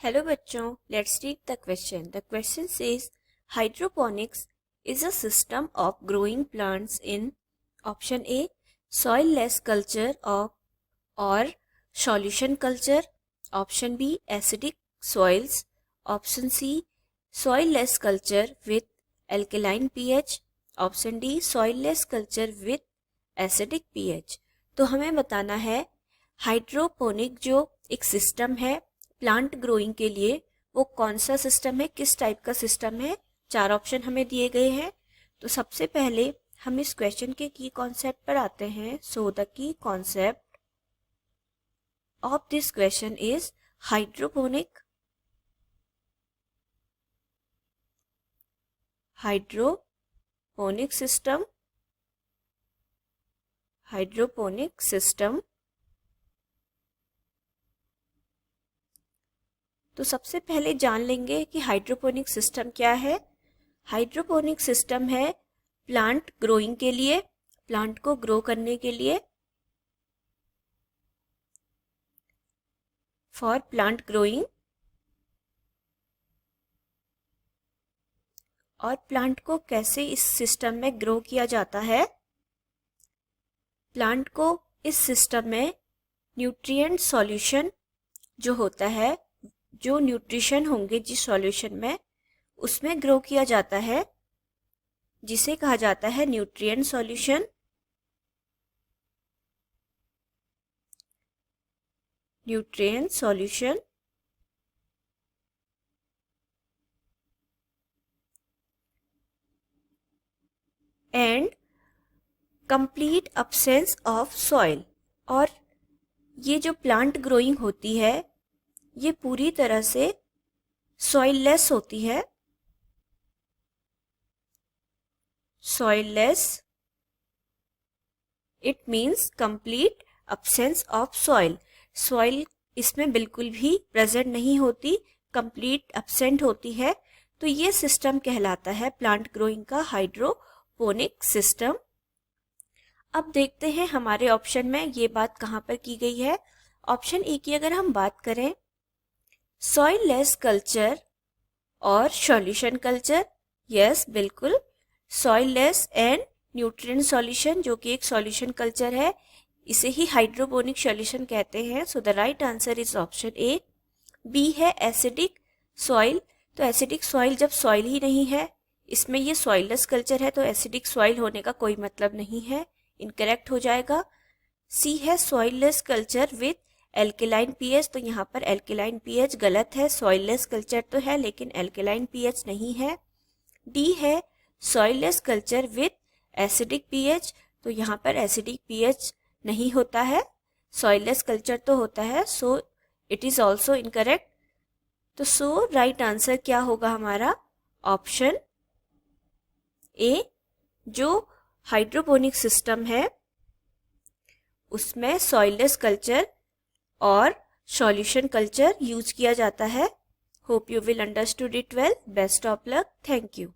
Hello बच्चों, let's read the question. The question says hydroponics is a system of growing plants in option A soil-less culture or solution culture, option B acidic soils, option C soil-less culture with alkaline pH, option D soil-less culture with acidic pH. तो हमें बताना है hydroponic जो एक system है plant growing के लिए, वो कौन सा सिस्टम है, किस टाइप का सिस्टम है. 4 ऑप्शन हमें दिए गए हैं. तो सबसे पहले हम इस क्वेश्चन के की कॉन्सेप्ट पर आते हैं. So the key concept of this question is hydroponic system. तो सबसे पहले जान लेंगे कि हाइड्रोपोनिक सिस्टम क्या है. हाइड्रोपोनिक सिस्टम है प्लांट ग्रोइंग के लिए, प्लांट को ग्रो करने के लिए, फॉर प्लांट ग्रोइंग. और प्लांट को कैसे इस सिस्टम में ग्रो किया जाता है. प्लांट को इस सिस्टम में न्यूट्रिएंट सॉल्यूशन जो होता है, जो न्यूट्रिशन होंगे जिस सॉल्यूशन में, उसमें ग्रो किया जाता है, जिसे कहा जाता है nutrient solution. And complete absence of soil. और ये जो प्लांट ग्रोइंग होती है ये पूरी तरह से सॉइललेस होती है. Soilless it means complete absence of soil. Soil इसमें बिल्कुल भी प्रेजेंट नहीं होती, कंप्लीट अब्सेंट होती है. तो ये सिस्टम कहलाता है प्लांट ग्रोइंग का हाइड्रोपोनिक सिस्टम. अब देखते हैं हमारे ऑप्शन में ये बात कहाँ पर की गई है. ऑप्शन ए की अगर हम बात करें, सॉइल-लेस कल्चर और सॉल्यूशन कल्चर. यस, बिल्कुल. सॉइल-लेस एंड न्यूट्रिएंट सॉल्यूशन जो कि एक सॉल्यूशन कल्चर है, इसे ही हाइड्रोपोनिक सॉल्यूशन कहते हैं. So the right answer is option A. B है एसिडिक सॉइल. तो एसिडिक सॉइल जब सॉइल ही नहीं है, इसमें ये सॉइललेस कल्चर है, तो एसिडिक सॉइल होने का कोई मतलब नहीं है, इनकरेक्ट हो जाएगा. सी है soilless culture with alkaline pH. तो यहाँ पर एल्केलाइन पीएच गलत है, सॉइललेस कल्चर तो है लेकिन एल्केलाइन पीएच नहीं है. डी है soilless culture with acidic pH. तो यहाँ पर एसिडिक पीएच नहीं होता है, सॉइललेस कल्चर तो होता है. So it is also incorrect. तो सो राइट आंसर क्या होगा हमारा, ऑप्शन ए. जो हाइड्रोपोनिक सिस्टम है उसमें सॉइललेस कल्चर और सॉल्यूशन कल्चर यूज किया जाता है. Hope you will understood it well. Best of luck. Thank you.